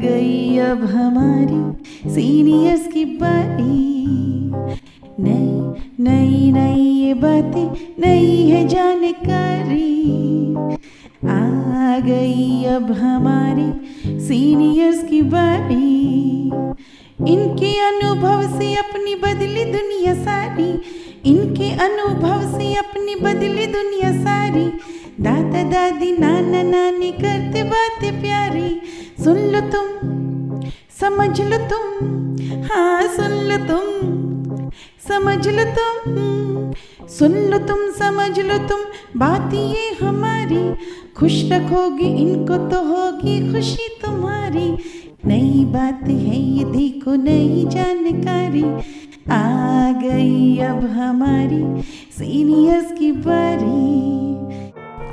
गई अब हमारी सीनियर्स की बारी। नई नई नई ये बातें नई है जानकारी। आ गई अब हमारी सीनियर्स की बारी। इनके अनुभव से अपनी बदली दुनिया सारी। इनके अनुभव से अपनी बदली दुनिया सारी। दादा दादी नाना नानी करते बातें प्यारी। सुन लो तुम समझ लो तुम, हाँ सुन लो तुम समझ लो तुम। सुन लो तुम समझ लो तुम, बात ये हमारी। खुश रखोगे इनको तो होगी खुशी तुम्हारी। नई बात है ये देखो नई जानकारी। आ गई अब हमारी सीनियर्स की बारी।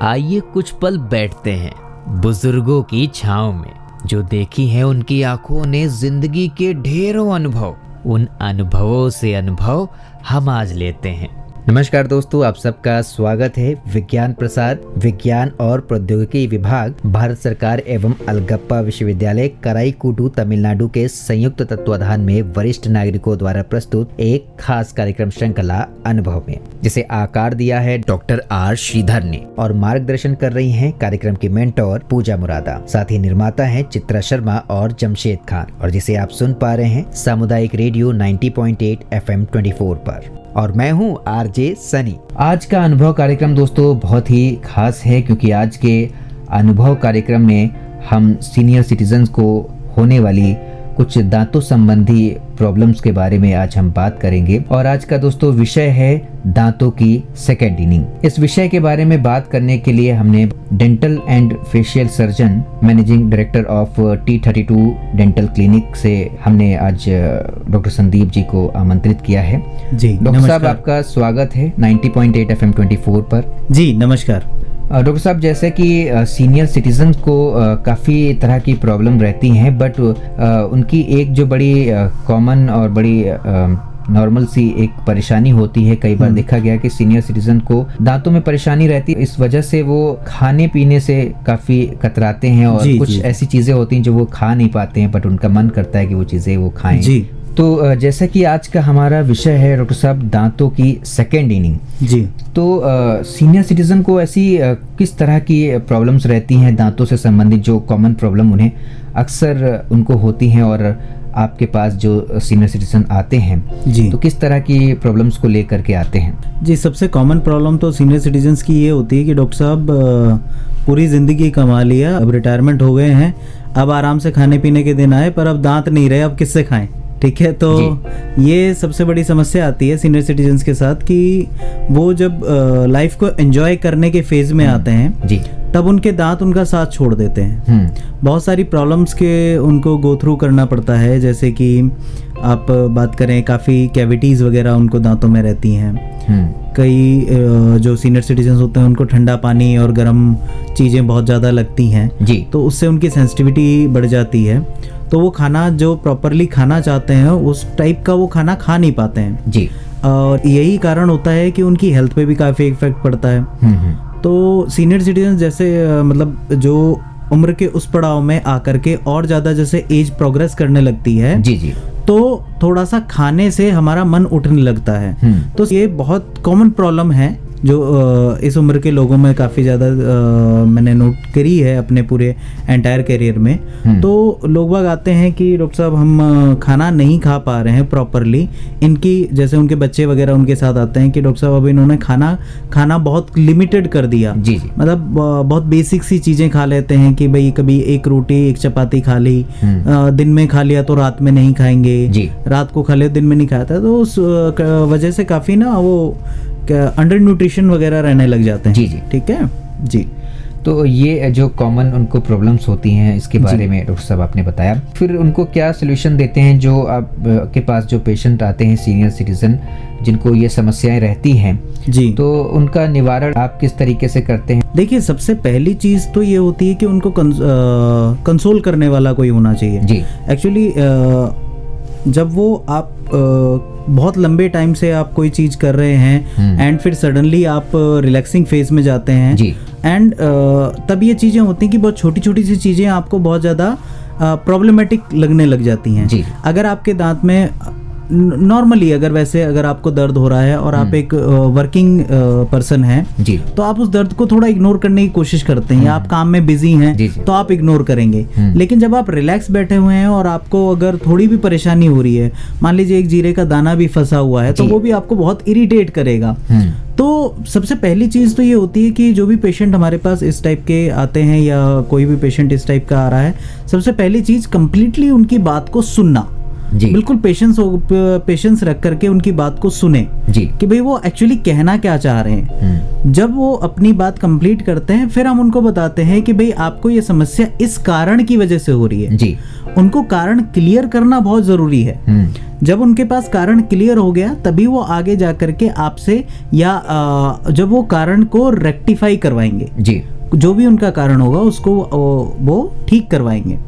आइए कुछ पल बैठते हैं बुजुर्गों की छांव में। जो देखी है उनकी आंखों ने जिंदगी के ढेरों अनुभव। उन अनुभवों से अनुभव हम आज लेते हैं। नमस्कार दोस्तों, आप सबका स्वागत है विज्ञान प्रसार विज्ञान और प्रौद्योगिकी विभाग भारत सरकार एवं अलगप्पा विश्वविद्यालय कराईकुडू तमिलनाडु के संयुक्त तत्वाधान में वरिष्ठ नागरिकों द्वारा प्रस्तुत एक खास कार्यक्रम श्रृंखला अनुभव में, जिसे आकार दिया है डॉक्टर आर श्रीधर ने और मार्गदर्शन कर रही हैं कार्यक्रम की मेंटोर पूजा मुरादा। साथ ही निर्माता हैं चित्रा शर्मा और जमशेद खान, और जिसे आप सुन पा रहे हैं सामुदायिक रेडियो 90.8 FM 24 पर। और मैं हूँ आरजे सनी। आज का अनुभव कार्यक्रम दोस्तों बहुत ही खास है, क्योंकि आज के अनुभव कार्यक्रम में हम सीनियर सिटीजन्स को होने वाली कुछ दांतों संबंधी प्रॉब्लम्स के बारे में आज हम बात करेंगे। और आज का दोस्तों विषय है दांतों की सेकेंड इनिंग। इस विषय के बारे में बात करने के लिए हमने dental and facial surgeon managing director of T32 dental clinic से हमने आज डॉक्टर संदीप जी को आमंत्रित किया है। जी डॉक्टर साहब, आपका स्वागत है 90.8 FM 24 पर। जी नमस्कार डॉक्टर साहब, जैसे कि सीनियर सिटीजन्स को काफ़ी तरह की प्रॉब्लम रहती हैं, बट उनकी एक जो बड़ी कॉमन और बड़ी नॉर्मल सी एक परेशानी होती है। कई बार देखा गया कि सीनियर सिटीजन को दांतों में परेशानी रहती है, इस वजह से वो खाने पीने से काफ़ी कतराते हैं और कुछ ऐसी चीज़ें होती हैं जो वो खा नहीं पाते हैं, बट उनका मन करता है कि वो चीज़ें वो खाएं। जी तो जैसा कि आज का हमारा विषय है डॉक्टर साहब दांतों की सेकेंड इनिंग। जी तो सीनियर सिटीजन को ऐसी किस तरह की प्रॉब्लम्स रहती हैं दांतों से संबंधित, जो कॉमन प्रॉब्लम उन्हें अक्सर उनको होती हैं, और आपके पास जो सीनियर सिटीजन आते हैं जी तो किस तरह की प्रॉब्लम्स को लेकर के आते हैं? जी सबसे कॉमन प्रॉब्लम तो सीनियर सिटीजन्स की ये होती है कि डॉक्टर साहब पूरी ज़िंदगी कमा लिया, अब रिटायरमेंट हो गए हैं, अब आराम से खाने पीने के दिन आए, पर अब दांत नहीं रहे, अब किससे खाएं? ठीक है, तो ये सबसे बड़ी समस्या आती है सीनियर सिटीजन्स के साथ कि वो जब लाइफ को एंजॉय करने के फेज में आते हैं जी तब उनके दांत उनका साथ छोड़ देते हैं। बहुत सारी प्रॉब्लम्स के उनको गो थ्रू करना पड़ता है, जैसे कि आप बात करें काफ़ी कैविटीज़ वगैरह उनको दांतों में रहती हैं। कई जो सीनियर सिटीजन्स होते हैं उनको ठंडा पानी और गर्म चीज़ें बहुत ज़्यादा लगती हैं जी, तो उससे उनकी सेंसिटिविटी बढ़ जाती है, तो वो खाना जो प्रॉपरली खाना चाहते हैं उस टाइप का वो खाना खा नहीं पाते हैं जी, और यही कारण होता है कि उनकी हेल्थ पे भी काफ़ी इफेक्ट पड़ता है। तो सीनियर सिटीजन जैसे मतलब जो उम्र के उस पड़ाव में आकर के और ज़्यादा जैसे एज प्रोग्रेस करने लगती है जी जी तो थोड़ा सा खाने से हमारा मन उठने लगता है। तो ये बहुत कॉमन प्रॉब्लम है जो इस उम्र के लोगों में काफ़ी ज़्यादा मैंने नोट करी है अपने पूरे एंटायर करियर में। तो लोग बाग आते हैं कि डॉक्टर साहब हम खाना नहीं खा पा रहे हैं प्रॉपरली। इनकी जैसे उनके बच्चे वगैरह उनके साथ आते हैं कि डॉक्टर साहब अब इन्होंने खाना बहुत लिमिटेड कर दिया जी जी, मतलब बहुत बेसिक सी चीज़ें खा लेते हैं कि भाई कभी एक रोटी एक चपाती खा ली, दिन में खा लिया तो रात में नहीं खाएंगे जी, रात को खा लिया दिन में नहीं खाता, तो उस वजह से काफ़ी ना वो अंडर न्यूट्रिशन वगैरह रहने लग जाते हैं जी जी, ठीक है जी। तो ये जो कॉमन उनको प्रॉब्लम्स होती हैं इसके बारे में डॉक्टर साहब आपने बताया, फिर उनको क्या सोल्यूशन देते हैं जो आपके पास जो पेशेंट आते हैं सीनियर सिटीजन जिनको ये समस्याएं रहती हैं जी, तो उनका निवारण आप किस तरीके से करते हैं? देखिए सबसे पहली चीज़ तो ये होती है कि उनको कंसोल करने वाला कोई होना चाहिए जी। एक्चुअली जब वो आप बहुत लंबे टाइम से आप कोई चीज़ कर रहे हैं एंड फिर सडनली आप रिलैक्सिंग फेज में जाते हैं जी, एंड तब ये चीज़ें होती हैं कि बहुत छोटी छोटी सी चीज़ें आपको बहुत ज़्यादा प्रॉब्लमेटिक लगने लग जाती हैं। जी। अगर आपके दांत में नॉर्मली अगर आपको दर्द हो रहा है और आप एक वर्किंग पर्सन हैं जी। तो आप उस दर्द को थोड़ा इग्नोर करने की कोशिश करते हैं, या आप काम में बिजी हैं जी, जी। तो आप इग्नोर करेंगे। लेकिन जब आप रिलैक्स बैठे हुए हैं और आपको अगर थोड़ी भी परेशानी हो रही है, मान लीजिए एक जीरे का दाना भी फंसा हुआ है, तो जी। वो भी आपको बहुत इरिटेट करेगा। तो सबसे पहली चीज़ तो ये होती है कि जो भी पेशेंट हमारे पास इस टाइप के आते हैं या कोई भी पेशेंट इस टाइप का आ रहा है, सबसे पहली चीज़ कंप्लीटली उनकी बात को सुनना। जी। बिल्कुल पेशेंस रख करके उनकी बात को सुने जी। कि भाई वो एक्चुअली कहना क्या चाह रहे हैं। जब वो अपनी बात कंप्लीट करते हैं फिर हम उनको बताते हैं कि भाई आपको ये समस्या इस कारण की वजह से हो रही है। जी। उनको कारण क्लियर करना बहुत जरूरी है। जब उनके पास कारण क्लियर हो गया तभी वो आगे जा करके आपसे या जब वो कारण को रेक्टिफाई करवाएंगे, जी। जो भी उनका कारण होगा उसको वो ठीक करवाएंगे।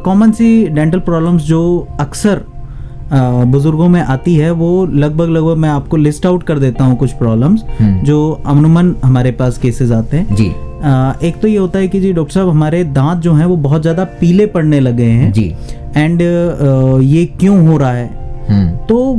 कॉमन सी डेंटल प्रॉब्लम्स जो अक्सर बुजुर्गों में आती है, वो लगभग मैं आपको लिस्ट आउट कर देता हूँ कुछ प्रॉब्लम्स जो अमूमन हमारे पास केसेस आते हैं। जी। एक तो ये होता है कि जी डॉक्टर साहब हमारे दांत जो हैं वो बहुत ज़्यादा पीले पड़ने लगे हैं। जी। एंड ये क्यों हो रहा है? तो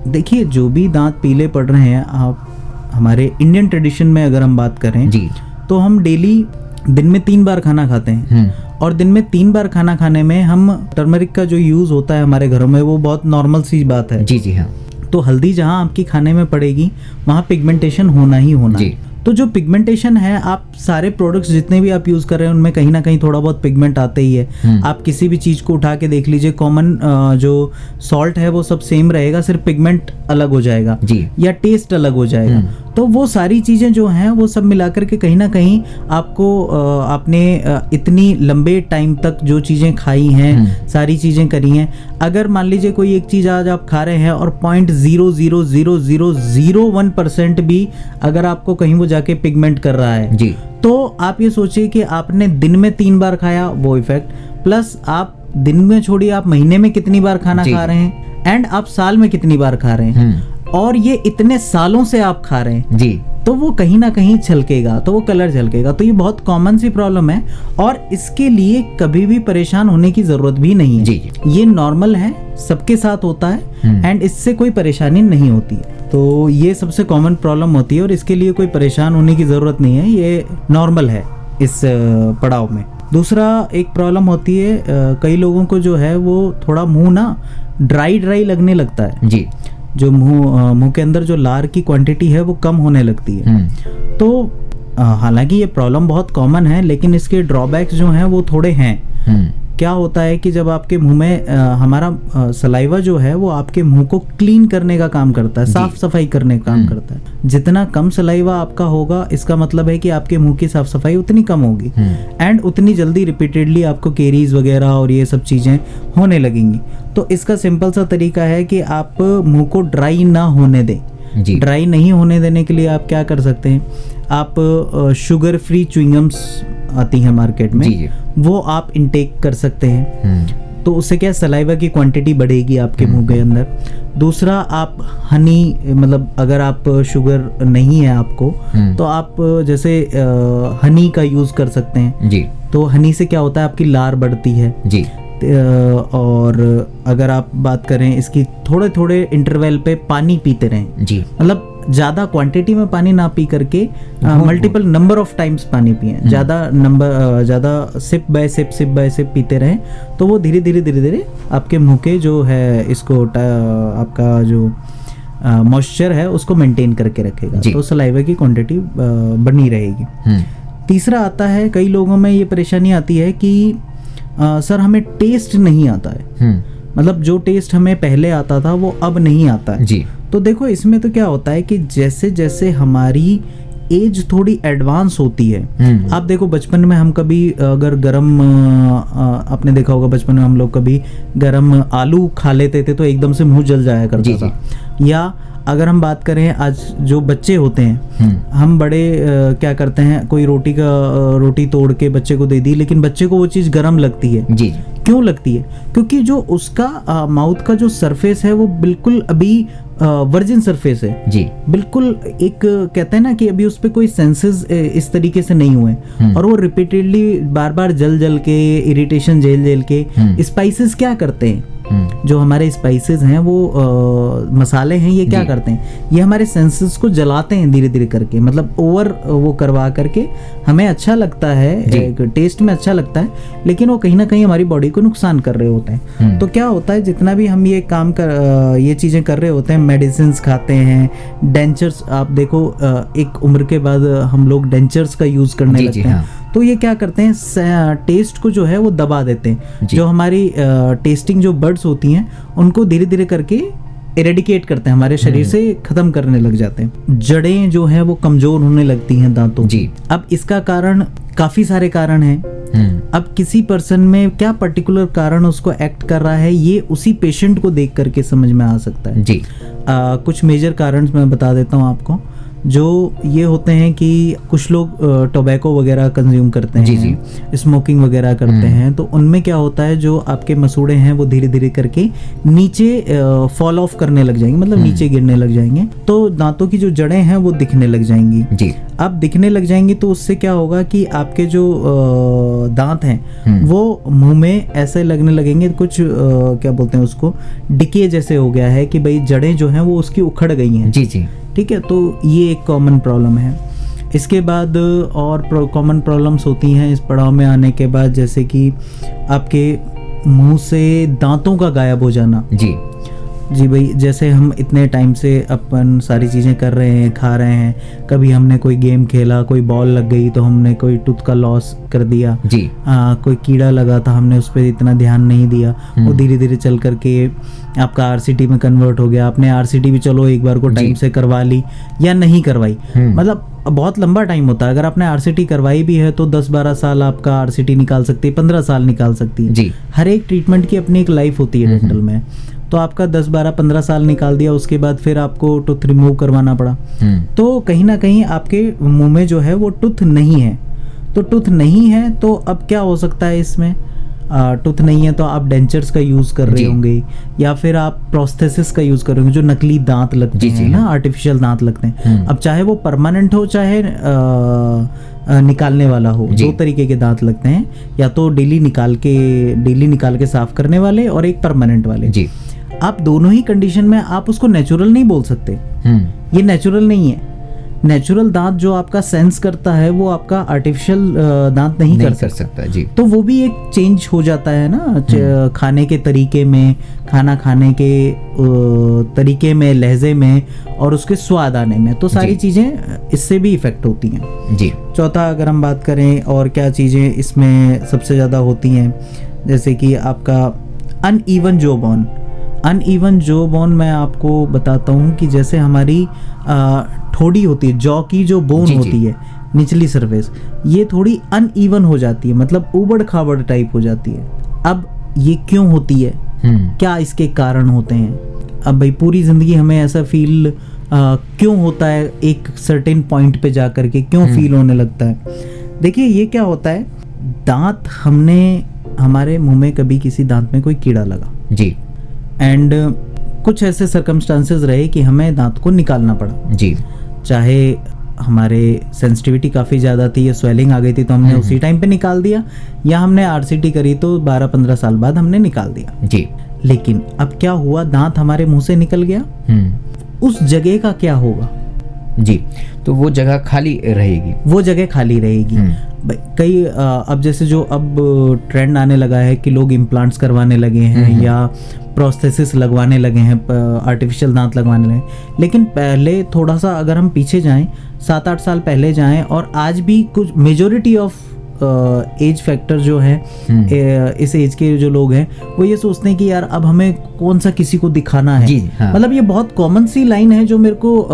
देखिए, जो भी दांत पीले पड़ रहे हैं, आप हमारे इंडियन ट्रेडिशन में अगर हम बात करें जी, तो हम डेली दिन में 3 बार खाना खाते हैं और दिन में 3 बार खाना खाने में हम टर्मरिक का जो यूज़ होता है हमारे घरों में वो बहुत नॉर्मल सी बात है। जी। जी हाँ। तो हल्दी जहाँ आपकी खाने में पड़ेगी वहाँ पिगमेंटेशन होना ही होना जी। है। तो जो पिगमेंटेशन है, आप सारे प्रोडक्ट्स जितने भी आप यूज़ कर रहे हैं उनमें कहीं ना कहीं थोड़ा बहुत पिगमेंट आते ही है। आप किसी भी चीज़ को उठा के देख लीजिए, कॉमन जो सॉल्ट है वो सब सेम रहेगा, सिर्फ पिगमेंट अलग हो जाएगा जी। या टेस्ट अलग हो जाएगा। तो वो सारी चीज़ें जो हैं वो सब मिलाकर के कहीं ना कहीं आपको आपने इतनी लंबे टाइम तक जो चीज़ें खाई हैं, सारी चीज़ें करी हैं, अगर मान लीजिए कोई एक चीज़ आज आप खा रहे हैं और 0.00001% भी अगर आपको कहीं वो जाके पिगमेंट कर रहा है जी, तो आप ये सोचिए कि आपने दिन में 3 बार खाया वो इफेक्ट, प्लस आप दिन में छोड़िए, आप महीने में कितनी बार खाना खा रहे हैं, एंड आप साल में कितनी बार खा रहे हैं, और ये इतने सालों से आप खा रहे हैं जी, तो वो कहीं ना कहीं छलकेगा, तो वो कलर झलकेगा। तो ये बहुत कॉमन सी प्रॉब्लम है और इसके लिए कभी भी परेशान होने की जरूरत भी नहीं है। जी। ये नॉर्मल है, सबके साथ होता है एंड इससे कोई परेशानी नहीं होती है। तो ये सबसे कॉमन प्रॉब्लम होती है और इसके लिए कोई परेशान होने की जरूरत नहीं है, ये नॉर्मल है इस पड़ाव में। दूसरा एक प्रॉब्लम होती है, कई लोगों को जो है वो थोड़ा मुंह ना ड्राई लगने लगता है जी, जो मुंह के अंदर जो लार की क्वांटिटी है वो कम होने लगती है। तो हालांकि ये प्रॉब्लम बहुत कॉमन है, लेकिन इसके ड्रॉबैक्स जो हैं वो थोड़े हैं। क्या होता है कि जब आपके मुंह में हमारा सलाइवा जो है वो आपके मुंह को क्लीन करने का काम करता है, साफ सफाई करने का काम करता है। जितना कम सलाइवा आपका होगा, इसका मतलब है कि आपके मुंह की साफ सफाई उतनी कम होगी एंड उतनी जल्दी रिपीटेडली आपको केरीज वगैरह और ये सब चीजें होने लगेंगी। तो इसका सिंपल सा तरीका है कि आप मुंह को ड्राई ना होने दें। जी। ड्राई नहीं होने देने के लिए आप क्या कर सकते हैं, आप शुगर फ्री च्युइंगम्स आती हैं मार्केट में, जी। वो आप इनटेक कर सकते हैं। तो उससे क्या सलाइवा की क्वांटिटी बढ़ेगी आपके मुंह के अंदर। दूसरा, आप हनी, मतलब अगर आप शुगर नहीं है आपको तो आप जैसे हनी का यूज़ कर सकते हैं जी। तो हनी से क्या होता है, आपकी लार बढ़ती है जी। और अगर आप बात करें इसकी, थोड़े थोड़े इंटरवल पे पानी पीते रहें जी। मतलब ज़्यादा क्वांटिटी में पानी ना पी करके मल्टीपल नंबर ऑफ टाइम्स पानी पिए, ज़्यादा सिप बाय सिप पीते रहें, तो वो धीरे धीरे आपके मुंह के जो है इसको आपका जो मॉइस्चर है उसको मेंटेन करके रखेगा, तो सलाइवा की क्वांटिटी बनी रहेगी। तीसरा आता है, कई लोगों में ये परेशानी आती है कि सर हमें टेस्ट नहीं आता है, मतलब जो टेस्ट हमें पहले आता था वो अब नहीं आता है जी। तो देखो, इसमें तो क्या होता है कि जैसे जैसे हमारी एज थोड़ी एडवांस होती है, आप देखो बचपन में हम कभी अगर गरम, आपने देखा होगा बचपन में हम लोग कभी गरम आलू खा लेते थे तो एकदम से मुंह जल जाया करता था। या अगर हम बात करें आज जो बच्चे होते हैं, हम बड़े क्या करते हैं, कोई रोटी तोड़ के बच्चे को दे दी, लेकिन बच्चे को वो चीज़ गर्म लगती है। जी। क्यों लगती है? क्योंकि जो उसका माउथ का जो सरफेस है वो बिल्कुल अभी वर्जिन सरफेस है जी बिल्कुल, एक कहते हैं ना कि अभी उस पे कोई सेंसेस इस तरीके से नहीं हुए और वो रिपीटेडली बार बार जल के इरिटेशन झेल के स्पाइसेस क्या करते हैं, जो हमारे स्पाइसेस हैं वो मसाले हैं, ये क्या करते हैं, ये हमारे सेंसेस को जलाते हैं धीरे धीरे करके, मतलब ओवर वो करवा करके हमें अच्छा लगता है, टेस्ट में अच्छा लगता है, लेकिन वो कहीं ना कहीं हमारी बॉडी को नुकसान कर रहे होते हैं। तो क्या होता है, जितना भी हम ये काम कर ये चीज़ें कर रहे होते हैं, मेडिसिन खाते हैं, डेंचर्स, आप देखो एक उम्र के बाद हम लोग डेंचर्स का यूज़ करने लगते हैं, तो ये क्या करते हैं, टेस्ट को जो है वो दबा देते हैं, जो हमारी टेस्टिंग जो बर्ड्स होती हैं उनको धीरे धीरे करके इरेडिकेट करते हैं, हमारे शरीर से खत्म करने लग जाते हैं, जड़ें जो है वो कमजोर होने लगती हैं दांतों की। अब इसका कारण काफी सारे कारण हैं। अब किसी पर्सन में क्या पर्टिकुलर कारण उसको एक्ट कर रहा है, ये उसी पेशेंट को देख करके समझ में आ सकता है जी। कुछ मेजर कारण मैं बता देता हूँ आपको, जो ये होते हैं कि कुछ लोग टोबैको वगैरह कंज्यूम करते हैं, जी, स्मोकिंग वगैरह करते हैं, तो उनमें क्या होता है, जो आपके मसूड़े हैं वो धीरे धीरे करके नीचे फॉल ऑफ करने लग जाएंगे, मतलब नीचे गिरने लग जाएंगे, तो दांतों की जो जड़ें हैं वो दिखने लग जाएंगी जी। अब दिखने लग जाएंगी तो उससे क्या होगा कि आपके जो दांत हैं वो मुंह में ऐसे लगने लगेंगे, कुछ क्या बोलते हैं उसको, डिके जैसे हो गया है कि भाई जड़ें जो हैं वो उसकी उखड़ गई हैं जी जी, ठीक है। तो ये एक कॉमन प्रॉब्लम है। इसके बाद और कॉमन प्रॉब्लम्स होती हैं इस पड़ाव में आने के बाद, जैसे कि आपके मुंह से दांतों का गायब हो जाना जी जी भाई, जैसे हम इतने टाइम से अपन सारी चीज़ें कर रहे हैं, खा रहे हैं, कभी हमने कोई गेम खेला, कोई बॉल लग गई तो हमने कोई टूथ का लॉस कर दिया जी, कोई कीड़ा लगा था, हमने उस पर इतना ध्यान नहीं दिया, वो धीरे धीरे चल करके आपका आरसीटी में कन्वर्ट हो गया। आपने आरसीटी भी चलो एक बार को टाइम से करवा ली या नहीं करवाई, मतलब बहुत लंबा टाइम होता है। अगर आपने आरसीटी करवाई भी है तो 10-12 साल आपका आरसीटी निकाल सकती है, 15 साल निकाल सकती है जी। हर एक ट्रीटमेंट की अपनी एक लाइफ होती है डेंटल में, तो आपका 10-12-15 साल निकाल दिया, उसके बाद फिर आपको टूथ रिमूव करवाना पड़ा, तो कहीं ना कहीं आपके मुंह में जो है वो टूथ नहीं है। तो टूथ नहीं है तो अब क्या हो सकता है इसमें, टूथ नहीं है तो आप डेंचर्स का यूज कर रहे होंगे, या फिर आप प्रोस्थेसिस का यूज कर रहे होंगे, जो नकली दांत लगते हैं ना, आर्टिफिशियल दांत लगते हैं। अब चाहे वो परमानेंट हो चाहे निकालने वाला हो, दो तरीके के दांत लगते हैं, या तो डेली निकाल के साफ करने वाले और एक परमानेंट वाले जी। आप दोनों ही कंडीशन में आप उसको नेचुरल नहीं बोल सकते, ये नेचुरल नहीं है। नेचुरल दांत जो आपका सेंस करता है वो आपका आर्टिफिशियल दांत नहीं कर सकता जी। तो वो भी एक चेंज हो जाता है ना, खाने के तरीके में, खाना खाने के तरीके में, लहजे में और उसके स्वाद आने में, तो सारी चीज़ें इससे भी इफेक्ट होती हैं जी। चौथा अगर हम बात करें और क्या चीज़ें इसमें सबसे ज़्यादा होती हैं, जैसे कि आपका अनइवन जो बोन। अनइवन जो बोन मैं आपको बताता हूँ कि जैसे हमारी ठोड़ी होती है, जॉ की जो बोन होती है, निचली सरफेस, ये थोड़ी अनइवन हो जाती है, मतलब उबड़ खाबड़ टाइप हो जाती है। अब ये क्यों होती है, क्या इसके कारण होते हैं? अब भाई पूरी ज़िंदगी हमें ऐसा फील क्यों होता है, एक सर्टेन पॉइंट पे जा करके क्यों फील होने लगता है? देखिए ये क्या होता है, दांत हमारे मुंह में कभी किसी दांत में कोई कीड़ा लगा जी, एंड कुछ ऐसे सर्कमस्टांसेस रहे कि हमें दांत को निकालना पड़ा जी, चाहे हमारे सेंसिटिविटी काफ़ी ज़्यादा थी या स्वेलिंग आ गई थी तो हमने उसी टाइम पे निकाल दिया, या हमने आरसीटी करी तो 12-15 साल बाद हमने निकाल दिया जी। लेकिन अब क्या हुआ, दांत हमारे मुंह से निकल गया, उस जगह का क्या होगा जी? तो वो जगह खाली रहेगी, वो जगह खाली रहेगी। कई अब जैसे जो अब ट्रेंड आने लगा है कि लोग इम्प्लांट्स करवाने लगे हैं या प्रोस्थेसिस लगवाने लगे हैं, आर्टिफिशियल दांत लगवाने लगे, लेकिन पहले थोड़ा सा अगर हम पीछे जाएं, 7-8 साल पहले जाएं, और आज भी कुछ मेजॉरिटी ऑफ एज फैक्टर जो है, इस एज के जो लोग हैं वो ये सोचते हैं कि यार अब हमें कौन सा किसी को दिखाना है जी, हाँ। मतलब ये बहुत कॉमन सी लाइन है जो मेरे को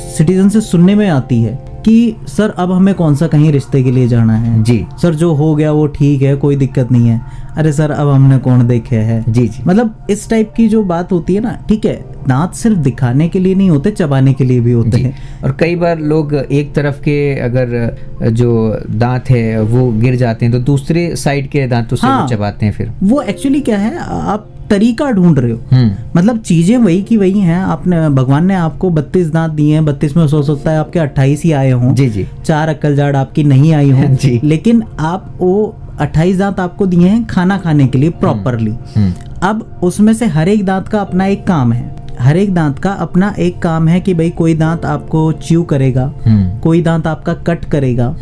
सिटीजन से सुनने में आती है कि सर अब हमें कौन सा कहीं रिश्ते के लिए जाना है जी, सर जो हो गया वो ठीक है, कोई दिक्कत नहीं है, अरे सर अब हमने कौन देखे है जी जी। मतलब इस टाइप की जो बात होती है ना, ठीक है, दांत सिर्फ दिखाने के लिए नहीं होते, चबाने के लिए भी होते जी। हैं। और कई बार लोग एक तरफ के अगर जो दांत है वो गिर जाते हैं तो दूसरे साइड के दांतों से हाँ। वो चबाते हैं फिर। वो एक्चुअली क्या है, आप तरीका ढूंढ रहे हो। मतलब चीजें वही की वही हैं। आपने, भगवान ने आपको 32 दांत दिए हैं, 32 में हो सकता है आपके 28 ही आए हों, जी जी 4 अक्कल जाड़ आपकी नहीं आई हों, जी। लेकिन आप वो 28 दांत आपको दिए हैं खाना खाने के लिए प्रॉपरली। अब उसमें से हर एक दांत का अपना एक काम है, हर एक दांत का अपना एक काम है कि भाई कोई दांत आपको च्यू करेगा, कोई दांत आपका कट करेगा,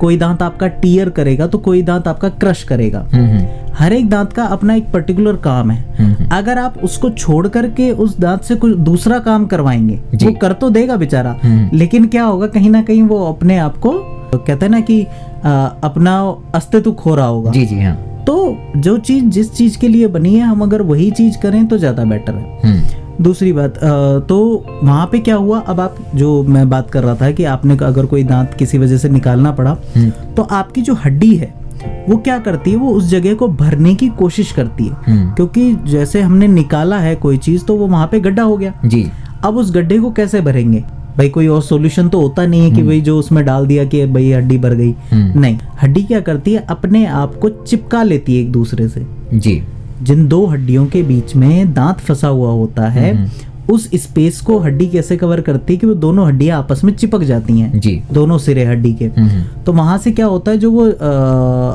कोई दांत आपका टीयर करेगा, तो कोई दांत आपका क्रश करेगा। हर एक दांत का अपना एक पर्टिकुलर काम है। अगर आप उसको छोड़ करके उस दांत से कुछ दूसरा काम करवाएंगे, वो कर तो देगा बेचारा, लेकिन क्या होगा, कहीं ना कहीं वो अपने आप को, कहते हैं ना कि अपना अस्तित्व खो रहा होगा। जी जी हाँ। तो जो चीज जिस चीज के लिए बनी है, हम अगर वही चीज करें तो ज्यादा बेटर है। दूसरी बात, तो वहाँ पे क्या हुआ, अब आप, जो मैं बात कर रहा था कि आपने अगर कोई दांत किसी वजह से निकालना पड़ा, तो आपकी जो हड्डी है वो क्या करती है, वो उस जगह को भरने की कोशिश करती है। क्योंकि जैसे हमने निकाला है कोई चीज, तो वो वहाँ पे गड्ढा हो गया जी। अब उस गड्ढे को कैसे भरेंगे भाई? कोई और सॉल्यूशन तो होता नहीं है कि भाई जो उसमें डाल दिया कि भाई हड्डी भर गई। नहीं, हड्डी क्या करती है, अपने आप को चिपका लेती है एक दूसरे से। जी। जिन दो हड्डियों के बीच में दांत फंसा हुआ होता है, उस स्पेस को हड्डी कैसे कवर करती है कि वो दोनों हड्डियां आपस में चिपक जाती हैं जी। दोनों सिरे हड्डी के। तो वहां से क्या होता है, जो वो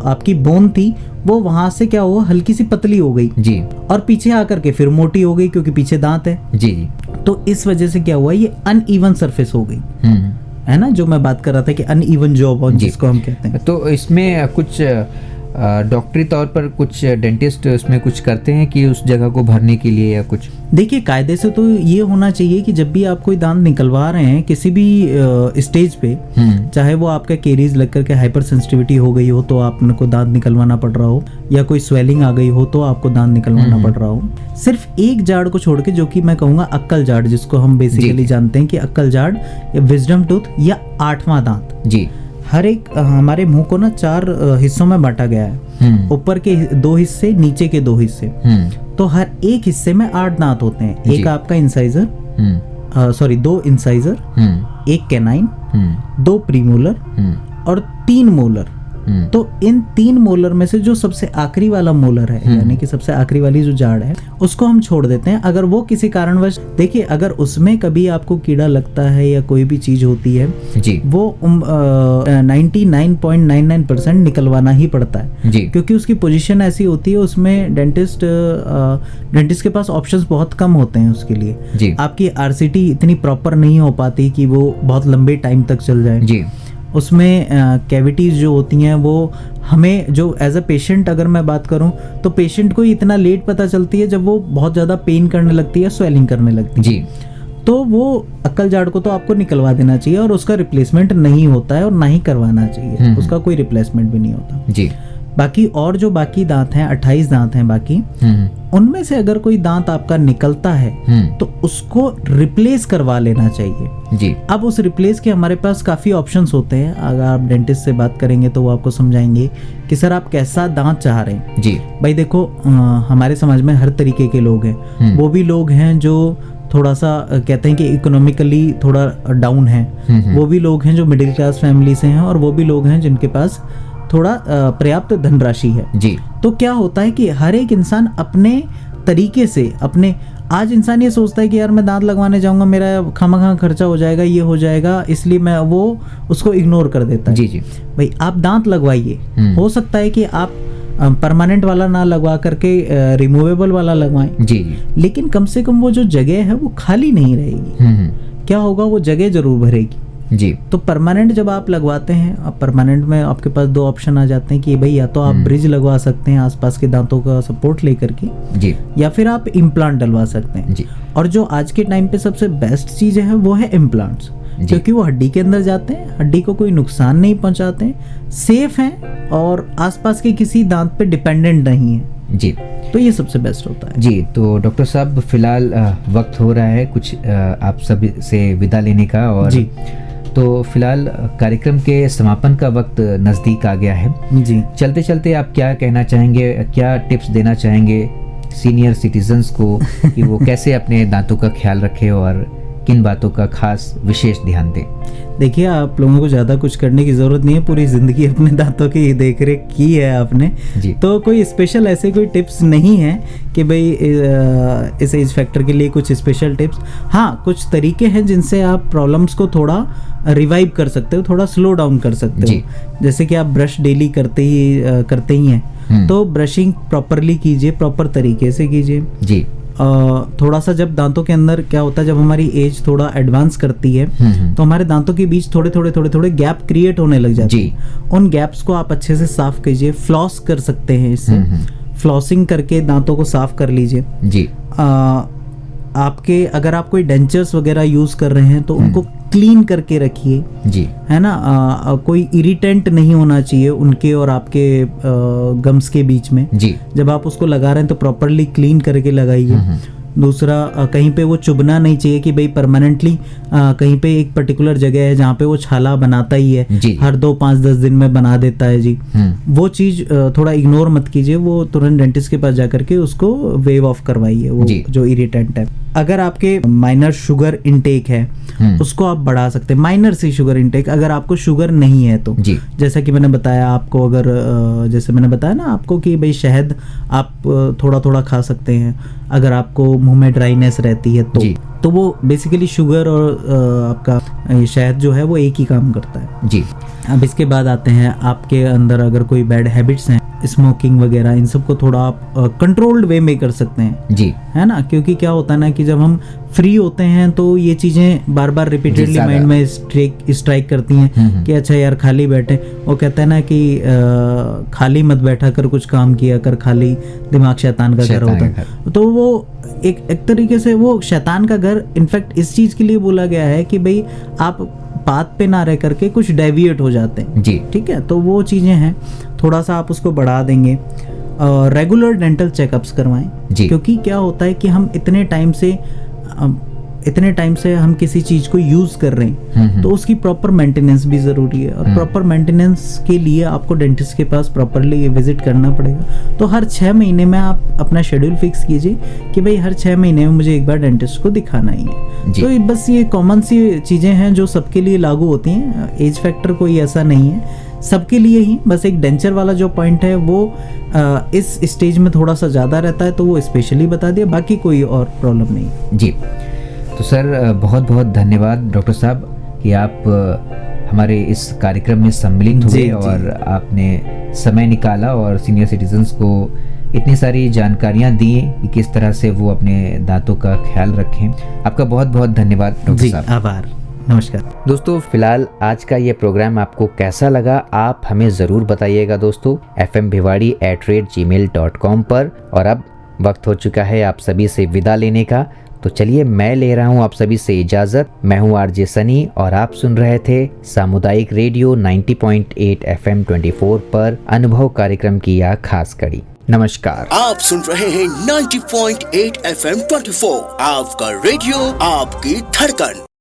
आपकी बोन थी, वो वहां से क्या हुआ, हल्की सी पतली हो गई जी। और पीछे आकर के फिर मोटी हो गई, क्योंकि पीछे दांत है। जी जी। तो इस वजह से क्या हुआ, ये अनइवन सरफेस हो गई, है ना, जो मैं बात कर रहा था कि अनइवन जॉब ऑन, जिसको हम कहते हैं। तो इसमें कुछ डॉक्टरी तौर पर कुछ डेंटिस्ट इसमें कुछ करते हैं कि उस जगह को भरने के लिए, या कुछ? देखिए, कायदे से तो ये होना चाहिए कि जब भी आप कोई दांत निकलवा रहे हैं किसी भी स्टेज पे, चाहे वो आपका केरीज लग करके हाइपर सेंसिटिविटी हो गई हो तो आपको दांत निकलवाना पड़ रहा हो, या कोई स्वेलिंग आ गई हो तो आपको दांत निकलवाना पड़ रहा हो, सिर्फ एक जाड़ को छोड़ के, जो कि मैं कहूँगा अक्कल जाड़, जिसको हम बेसिकली जानते हैं कि अक्कल जाड़ या विजडम टूथ या 8वां दांत जी। हर एक हमारे मुंह को ना 4 हिस्सों में बांटा गया है, ऊपर के 2 हिस्से, नीचे के 2 हिस्से। तो हर एक हिस्से में 8 दांत होते हैं। एक आपका इंसाइजर, 2 इंसाइजर, 1 कैनाइन, 2 प्रीमोलर और 3 मोलर। तो इन 3 मोलर में से जो सबसे आखिरी वाला मोलर है, यानी कि सबसे आखिरी वाली जो जाड़ है, उसको हम छोड़ देते हैं। अगर वो किसी कारणवश, देखिए, अगर उसमें कभी आपको कीड़ा लगता है या कोई भी चीज होती है जी, वो 99.99% निकलवाना ही पड़ता है जी। क्योंकि उसकी पोजीशन ऐसी होती है, उसमें डेंटिस्ट के पास ऑप्शंस बहुत कम होते हैं उसके लिए जी। आपकी आरसीटी इतनी प्रॉपर नहीं हो पाती कि वो बहुत लंबे टाइम तक चल जाए जी। उसमें कैविटीज़ जो होती हैं वो हमें, जो एज अ पेशेंट अगर मैं बात करूं, तो पेशेंट को इतना लेट पता चलती है जब वो बहुत ज़्यादा पेन करने लगती है, स्वेलिंग करने लगती है जी। तो वो अक्कल जाड़ को तो आपको निकलवा देना चाहिए और उसका रिप्लेसमेंट नहीं होता है और ना ही करवाना चाहिए, उसका कोई रिप्लेसमेंट भी नहीं होता जी। बाकी और जो बाकी दांत हैं, 28 दांत हैं बाकी, उनमें से अगर कोई दांत आपका निकलता है तो उसको रिप्लेस करवा लेना चाहिए जी। अब उस रिप्लेस के हमारे पास काफ़ी ऑप्शंस होते हैं। अगर आप डेंटिस्ट से बात करेंगे तो वो आपको समझाएंगे कि सर आप कैसा दांत चाह रहे हैं जी। भाई देखो, हमारे समाज में हर तरीके के लोग हैं। वो भी लोग हैं जो थोड़ा सा कहते हैं कि इकोनॉमिकली थोड़ा डाउन है, वो भी लोग हैं जो मिडिल क्लास फैमिली से हैं, और वो भी लोग हैं जिनके पास थोड़ा पर्याप्त धनराशि है जी। तो क्या होता है कि हर एक इंसान अपने तरीके से अपने, आज इंसान ये सोचता है कि यार मैं दांत लगवाने जाऊंगा, मेरा खामखा खर्चा हो जाएगा, ये हो जाएगा, इसलिए मैं वो उसको इग्नोर कर देता है। जी जी। भाई आप दांत लगवाइए, हो सकता है कि आप परमानेंट वाला ना लगवा करके रिमूवेबल वाला लगवाएं जी, लेकिन कम से कम वो जो जगह है वो खाली नहीं रहेगी। क्या होगा, वो जगह जरूर भरेगी जी। तो परमानेंट जब आप लगवाते हैं, अब परमानेंट में आपके पास 2 ऑप्शन आ जाते हैं कि भाई या तो आप ब्रिज लगवा सकते हैं आसपास के दांतों का सपोर्ट लेकर के जी, या फिर आप इम्प्लांट डलवा सकते हैं जी। और जो आज के टाइम पे सबसे बेस्ट चीज है वो है इम्प्लांट्स, क्योंकि वो हड्डी के अंदर जाते हैं, हड्डी को कोई नुकसान नहीं पहुंचाते हैं, सेफ हैं और आसपास के किसी दांत पे डिपेंडेंट नहीं है जी। तो ये सबसे बेस्ट होता है जी। तो डॉक्टर साहब, फिलहाल वक्त हो रहा है कुछ आप सब से विदा लेने का, और जी तो फिलहाल कार्यक्रम के समापन का वक्त नज़दीक आ गया है जी। चलते चलते आप क्या कहना चाहेंगे, क्या टिप्स देना चाहेंगे सीनियर सिटीजन्स को कि वो कैसे अपने दांतों का ख्याल रखें और किन बातों का खास विशेष ध्यान दें? देखिए, आप लोगों को ज़्यादा कुछ करने की ज़रूरत नहीं है, पूरी ज़िंदगी अपने दांतों की देख रेख की है आपने जी। तो कोई स्पेशल ऐसे कोई टिप्स नहीं है कि भाई इस एज फैक्टर के लिए कुछ स्पेशल टिप्स। हाँ, कुछ तरीके हैं जिनसे आप प्रॉब्लम्स को थोड़ा रिवाइव कर सकते हो, थोड़ा स्लो डाउन कर सकते हो। जैसे कि आप ब्रश डेली करते ही हैं, तो ब्रशिंग प्रॉपरली कीजिए, प्रॉपर तरीके से कीजिए जी। थोड़ा सा जब दांतों के अंदर क्या होता है, जब हमारी एज थोड़ा एडवांस करती है तो हमारे दांतों के बीच थोड़े थोड़े गैप क्रिएट होने लग जाते हैं। उन गैप्स को आप अच्छे से साफ कीजिए। फ्लॉस कर सकते हैं इससे, फ्लॉसिंग करके दांतों को साफ कर लीजिए जी। आपके अगर आप कोई डेंचर्स वगैरह यूज कर रहे हैं तो उनको क्लीन करके रखिए जी, है ना। कोई इरिटेंट नहीं होना चाहिए उनके और आपके गम्स के बीच में जी। जब आप उसको लगा रहे हैं तो प्रॉपरली क्लीन करके लगाइए। दूसरा, कहीं पे वो चुभना नहीं चाहिए कि भाई परमानेंटली कहीं पे एक पर्टिकुलर जगह है जहाँ पे वो छाला बनाता ही है जी। हर 2-5-10 दिन में बना देता है जी। वो चीज थोड़ा इग्नोर मत कीजिए, वो तुरंत डेंटिस्ट के पास जाकर के उसको वेव ऑफ करवाइए वो जो इरिटेंट है। अगर आपके माइनर शुगर इनटेक है उसको आप बढ़ा सकते हैं, माइनर सी शुगर इनटेक। अगर आपको शुगर नहीं है तो जैसा कि मैंने बताया आपको, अगर जैसे मैंने बताया ना आपको कि भाई शहद आप थोड़ा थोड़ा खा सकते हैं अगर आपको मुंह में ड्राइनेस रहती है तो वो बेसिकली शुगर और आपका शहद जो है वो एक ही काम करता है जी। अब इसके बाद आते हैं आपके अंदर अगर कोई बैड हैबिट्स हैं, स्मोकिंग वगैरह, इन सब को थोड़ा आप कंट्रोल्ड वे में कर सकते हैं जी, है ना। क्योंकि क्या होता है ना कि जब हम फ्री होते हैं तो ये चीज़ें बार बार रिपीटेडली माइंड में स्ट्राइक करती हैं कि अच्छा यार खाली बैठे। वो कहते हैं ना कि खाली मत बैठा कर, कुछ काम किया कर, खाली दिमाग शैतान का घर होता है। तो वो एक तरीके से वो शैतान का घर इनफैक्ट इस चीज़ के लिए बोला गया है कि भाई आप पाथ पे ना रह करके कुछ डेविएट हो जाते हैं जी, ठीक है। तो वो चीज़ें हैं, थोड़ा सा आप उसको बढ़ा देंगे। रेगुलर डेंटल चेकअप्स करवाएं जी, क्योंकि क्या होता है कि हम इतने टाइम से हम किसी चीज़ को यूज़ कर रहे हैं तो उसकी प्रॉपर मेंटेनेंस भी ज़रूरी है, और प्रॉपर मेंटेनेंस के लिए आपको डेंटिस्ट के पास प्रॉपरली विजिट करना पड़ेगा। तो हर 6 महीने में आप अपना शेड्यूल फिक्स कीजिए कि भाई हर 6 महीने में मुझे एक बार डेंटिस्ट को दिखाना ही है। तो बस ये कॉमन सी चीज़ें हैं जो सबके लिए लागू होती हैं, एज फैक्टर कोई ऐसा नहीं है, सबके लिए ही। बस एक डेंचर वाला जो पॉइंट है वो इस स्टेज में थोड़ा सा ज़्यादा रहता है तो वो स्पेशली बता दिया, बाकी कोई और प्रॉब्लम नहीं जी। तो सर बहुत बहुत धन्यवाद डॉक्टर साहब कि आप हमारे इस कार्यक्रम में सम्मिलित हुए और आपने समय निकाला और सीनियर सिटीजन्स को इतनी सारी जानकारियां दी कि किस तरह से वो अपने दांतों का ख्याल रखें। आपका बहुत बहुत धन्यवाद डॉक्टर साहब। आभार, नमस्कार। दोस्तों, फिलहाल आज का ये प्रोग्राम आपको कैसा लगा आप हमें ज़रूर बताइएगा दोस्तों, fmbhiwadi@gmail.com पर। और अब वक्त हो चुका है आप सभी से विदा लेने का, तो चलिए मैं ले रहा हूँ आप सभी से इजाज़त। मैं हूँ आरजे सनी और आप सुन रहे थे सामुदायिक रेडियो 90.8 FM 24 पर अनुभव कार्यक्रम की यह खास कड़ी। नमस्कार। आप सुन रहे हैं 90.8 FM 24, आपका रेडियो, आपकी धड़कन।